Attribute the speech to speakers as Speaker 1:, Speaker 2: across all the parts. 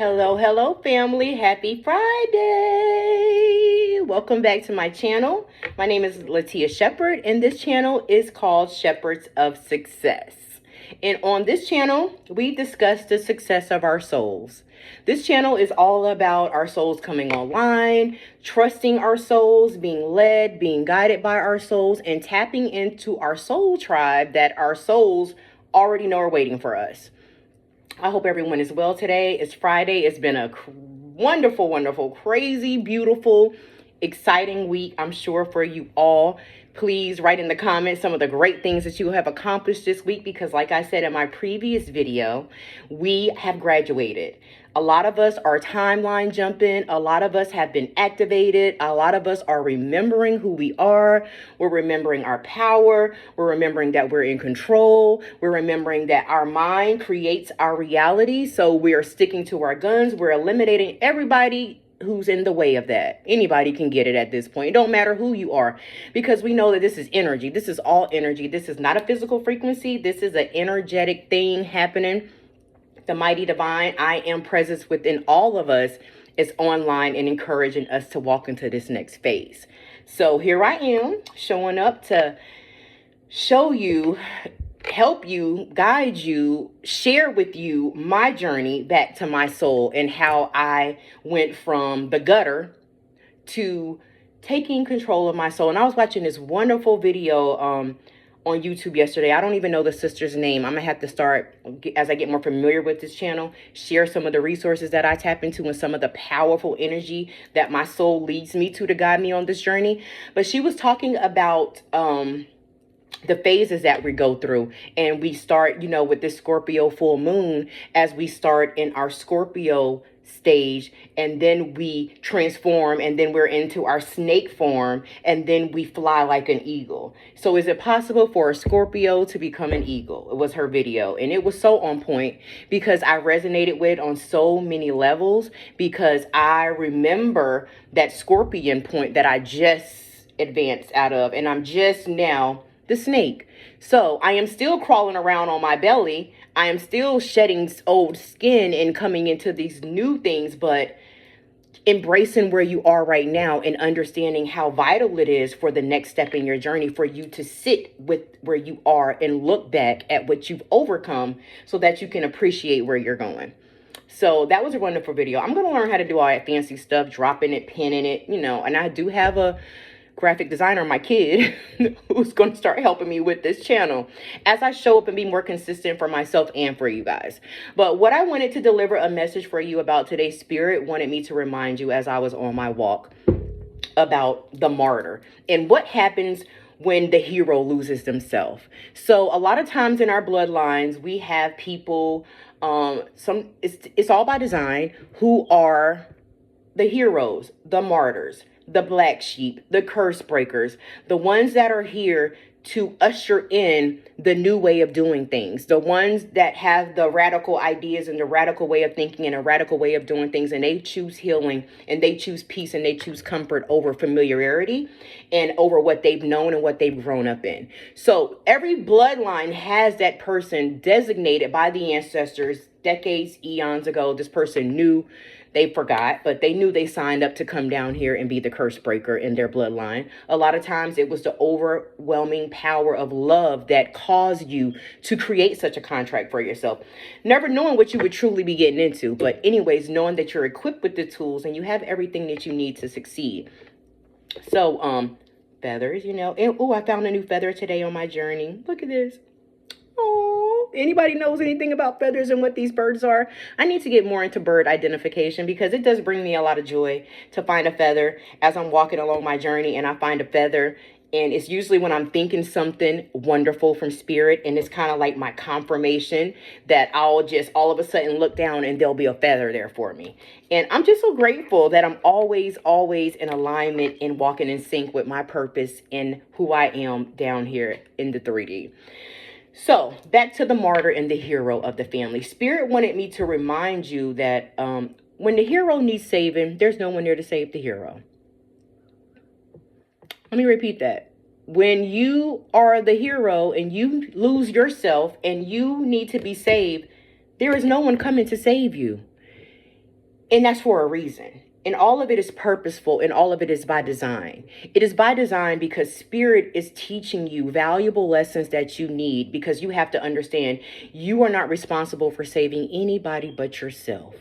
Speaker 1: Hello, hello, family. Happy Friday. Welcome back to my channel. My name is Latia Shepherd, and this channel is called Shepherds of Success. And on this channel, we discuss the success of our souls. This channel is all about our souls coming online, trusting our souls, being led, being guided by our souls, and tapping into our soul tribe that our souls already know are waiting for us. I hope everyone is well today. It's Friday. It's been a wonderful, wonderful, crazy, beautiful, exciting week, I'm sure, for you all. Please write in the comments some of the great things that you have accomplished this week because, like I said in my previous video, we have graduated. A lot of us are timeline jumping. A lot of us have been activated. A lot of us are remembering who we are. We're remembering our power. We're remembering that we're in control. We're remembering that our mind creates our reality. So we are sticking to our guns. We're eliminating everybody who's in the way of that. Anybody can get it at this point. It don't matter who you are, because we know that this is energy. This is all energy. This is not a physical frequency. This is an energetic thing happening. The mighty divine I am presence within all of us is online and encouraging us to walk into this next phase. So here I am showing up to show you, help you, guide you, share with you my journey back to my soul and how I went from the gutter to taking control of my soul. And I was watching this wonderful video on YouTube yesterday. I don't even know the sister's name. I'm gonna have to start, as I get more familiar with this channel, share some of the resources that I tap into and some of the powerful energy that my soul leads me to guide me on this journey. But she was talking about the phases that we go through, and we start, with this Scorpio full moon, as we start in our Scorpio stage, and then we transform, and then we're into our snake form, and then we fly like an eagle. So is it possible for a Scorpio to become an eagle? It was her video, and it was so on point because I resonated with it on so many levels, because I remember that scorpion point that I just advanced out of, and I'm just now the snake. So I am still crawling around on my belly. I am still shedding old skin and coming into these new things, but embracing where you are right now and understanding how vital it is for the next step in your journey for you to sit with where you are and look back at what you've overcome so that you can appreciate where you're going. So that was a wonderful video. I'm going to learn how to do all that fancy stuff, dropping it, pinning it, and I do have a graphic designer, my kid, who's going to start helping me with this channel as I show up and be more consistent for myself and for you guys. But what I wanted to deliver a message for you about today, Spirit wanted me to remind you as I was on my walk about the martyr and what happens when the hero loses themselves. So a lot of times in our bloodlines, we have people, it's all by design, who are the heroes, the martyrs, the black sheep, the curse breakers, the ones that are here to usher in the new way of doing things, the ones that have the radical ideas and the radical way of thinking and a radical way of doing things, and they choose healing and they choose peace and they choose comfort over familiarity and over what they've known and what they've grown up in. So every bloodline has that person designated by the ancestors decades, eons ago. This person knew, they forgot, but they knew they signed up to come down here and be the curse breaker in their bloodline. A lot of times it was the overwhelming power of love that caused you to create such a contract for yourself. Never knowing what you would truly be getting into, but anyways, knowing that you're equipped with the tools and you have everything that you need to succeed. So, feathers, and I found a new feather today on my journey. Look at this. Oh, anybody knows anything about feathers and what these birds are? I need to get more into bird identification because it does bring me a lot of joy to find a feather as I'm walking along my journey and I find a feather. And it's usually when I'm thinking something wonderful from spirit, and it's kind of like my confirmation that I'll just all of a sudden look down and there'll be a feather there for me. And I'm just so grateful that I'm always in alignment and walking in sync with my purpose and who I am down here in the 3D. So back to the martyr and the hero of the family. Spirit wanted me to remind you that when the hero needs saving, there's no one there to save the hero. Let me repeat that. When you are the hero and you lose yourself and you need to be saved, there is no one coming to save you. And that's for a reason. And all of it is purposeful and all of it is by design. It is by design because Spirit is teaching you valuable lessons that you need, because you have to understand you are not responsible for saving anybody but yourself.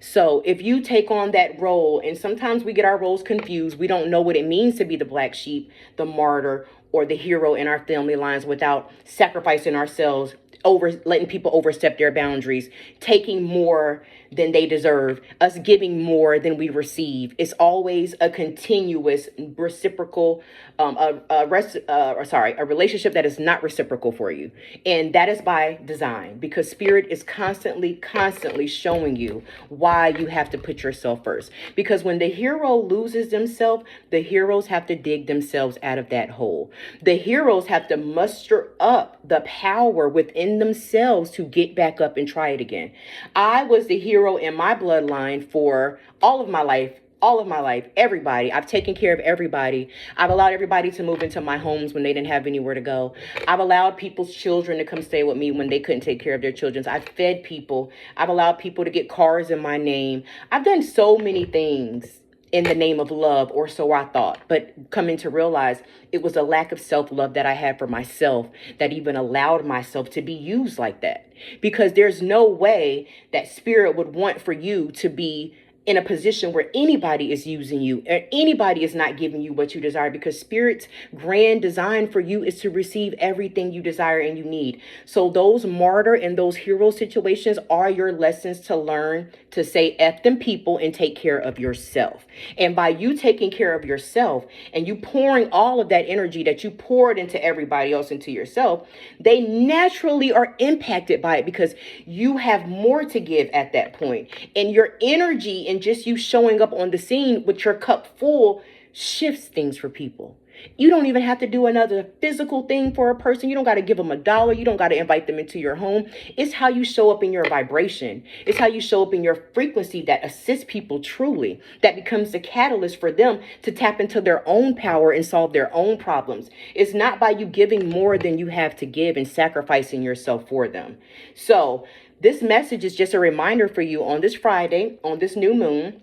Speaker 1: So if you take on that role, and sometimes we get our roles confused, we don't know what it means to be the black sheep, the martyr, or the hero in our family lines without sacrificing ourselves, over letting people overstep their boundaries, taking more than they deserve, us giving more than we receive. It's always a continuous reciprocal, a relationship that is not reciprocal for you. And that is by design, because Spirit is constantly showing you why you have to put yourself first. Because when the hero loses themselves, the heroes have to dig themselves out of that hole. The heroes have to muster up the power within themselves to get back up and try it again. I was the hero in my bloodline for all of my life, everybody. I've taken care of everybody. I've allowed everybody to move into my homes when they didn't have anywhere to go. I've allowed people's children to come stay with me when they couldn't take care of their children. I've fed people. I've allowed people to get cars in my name. I've done so many things in the name of love, or so I thought. But coming to realize it was a lack of self-love that I had for myself that even allowed myself to be used like that. Because there's no way that Spirit would want for you to be in a position where anybody is using you or anybody is not giving you what you desire, because Spirit's grand design for you is to receive everything you desire and you need. So those martyr and those hero situations are your lessons to learn to say F them people and take care of yourself. And by you taking care of yourself and you pouring all of that energy that you poured into everybody else into yourself, they naturally are impacted by it, because you have more to give at that point. And your energy and just you showing up on the scene with your cup full shifts things for people. You don't even have to do another physical thing for a person. You don't got to give them $1. You don't got to invite them into your home. It's how you show up in your vibration. It's how you show up in your frequency that assists people truly, that becomes the catalyst for them to tap into their own power and solve their own problems. It's not by you giving more than you have to give and sacrificing yourself for them. So this message is just a reminder for you on this Friday, on this new moon,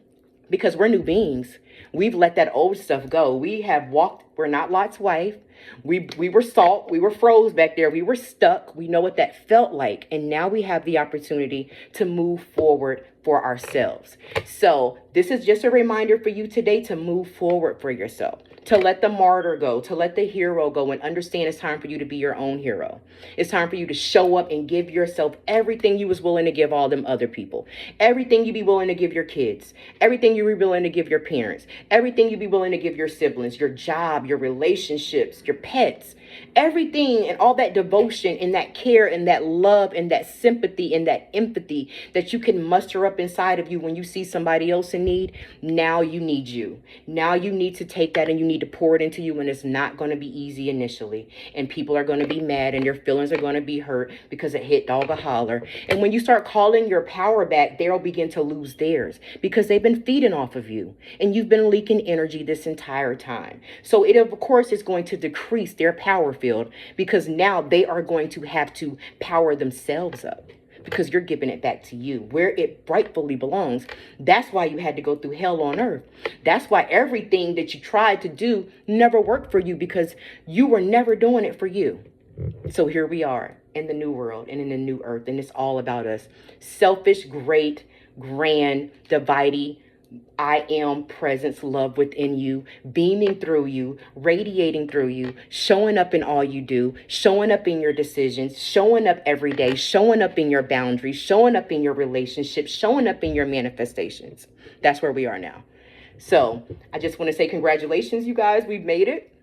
Speaker 1: because we're new beings. We've let that old stuff go. We have walked. We're not Lot's wife. We were salt. We were froze back there. We were stuck. We know what that felt like. And now we have the opportunity to move forward for ourselves. So this is just a reminder for you today to move forward for yourself, to let the martyr go, to let the hero go, and understand it's time for you to be your own hero. It's time for you to show up and give yourself everything you was willing to give all them other people, everything you be willing to give your kids, everything you be willing to give your parents, everything you be willing to give your siblings, your job, your relationships, your pets, everything, and all that devotion and that care and that love and that sympathy and that empathy that you can muster up inside of you when you see somebody else in need. Now you need you. Now you need to take that and you need to pour it into you, and it's not going to be easy initially, and people are going to be mad and your feelings are going to be hurt because it hit dog a holler. And when you start calling your power back, they'll begin to lose theirs because they've been feeding off of you and you've been leaking energy this entire time. So it of course is going to decrease their power field, because now they are going to have to power themselves up, because you're giving it back to you where it rightfully belongs. That's why you had to go through hell on earth. That's why everything that you tried to do never worked for you, because you were never doing it for you. So here we are in the new world and in the new earth, and it's all about us. Selfish, great, grand, dividing, I am presence, love within you, beaming through you, radiating through you, showing up in all you do, showing up in your decisions, showing up every day, showing up in your boundaries, showing up in your relationships, showing up in your manifestations. That's where we are now. So I just want to say congratulations, you guys. We've made it.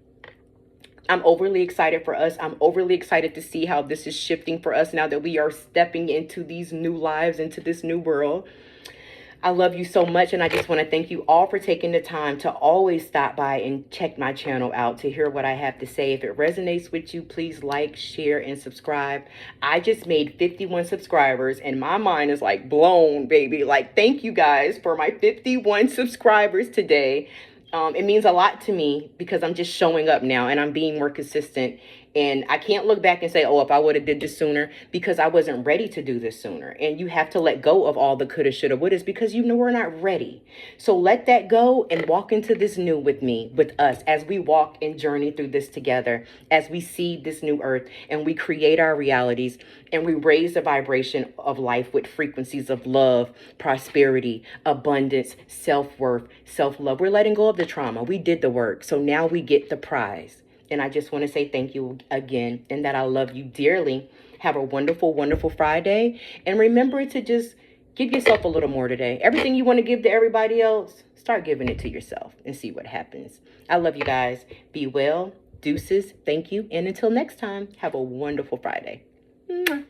Speaker 1: I'm overly excited for us. I'm overly excited to see how this is shifting for us now that we are stepping into these new lives, into this new world. I love you so much, and I just want to thank you all for taking the time to always stop by and check my channel out to hear what I have to say. If it resonates with you, please like, share, and subscribe. I just made 51 subscribers, and my mind is like blown, baby. Like, thank you guys for my 51 subscribers today. It means a lot to me because I'm just showing up now and I'm being more consistent And I can't look back and say, oh, if I would have did this sooner, because I wasn't ready to do this sooner. And you have to let go of all the coulda, shoulda, wouldas, because you know we're not ready. So let that go and walk into this new with me, with us, as we walk and journey through this together, as we see this new earth and we create our realities and we raise the vibration of life with frequencies of love, prosperity, abundance, self-worth, self-love. We're letting go of the trauma. We did the work. So now we get the prize. And I just want to say thank you again, and that I love you dearly. Have a wonderful, wonderful Friday. And remember to just give yourself a little more today. Everything you want to give to everybody else, start giving it to yourself and see what happens. I love you guys. Be well. Deuces. Thank you. And until next time, have a wonderful Friday. Mwah.